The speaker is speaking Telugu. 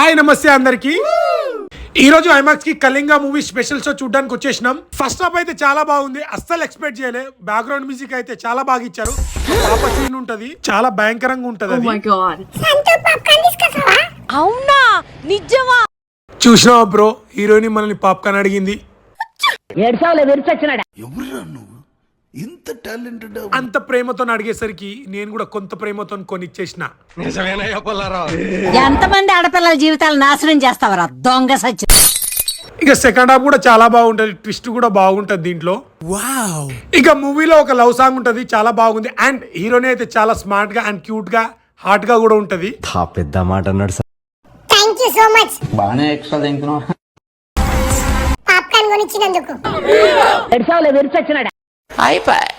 హాయ్ నమస్తే అందరికి ఈ రోజు ఐమాక్స్ కి కళింగ మూవీ స్పెషల్ షో చూడడానికి వచ్చేసినాం. ఫస్ట్ హాఫ్ అయితే చాలా బాగుంది, అస్సలు ఎక్స్పెక్ట్ చేయలే. బ్యాక్గ్రౌండ్ మ్యూజిక్ అయితే చాలా బాగా ఇచ్చారు. పాప సీన్ ఉంటది, చాలా భయంకరంగా ఉంటది. అవునా నిజమా? చూసినావా బ్రో, హీరోయిన్ మనల్ని పాప్కార్న్ అడిగింది. ఎవరురా నువ్వు ఇంత టాలెంటెడ్? అంత ప్రేమతో అడిగేసరికి నేను కూడా కొంత ప్రేమతో కొనిచ్చేసిన. ఎంతమంది ఆడపిల్లల జీవితాలు నాశనం చేస్తావరా దొంగ సచ్చి. ఇక సెకండ్ హాఫ్ కూడా చాలా బాగుంటది, ట్విస్ట్ కూడా బాగుంటది దీంట్లో. ఇక మూవీలో ఒక లవ్ సాంగ్ ఉంటది, చాలా బాగుంది. అండ్ హీరోయిన్ అయితే చాలా స్మార్ట్ గా అండ్ క్యూట్ గా హాట్ గా కూడా ఉంటది. పెద్ద మాట అన్నాడు sir. Thank you so much. బాగానే ఎక్స్ట్రా తింటున్నావు. పాప్కార్న్ కొనిచ్చినందుకు. అయిపోయి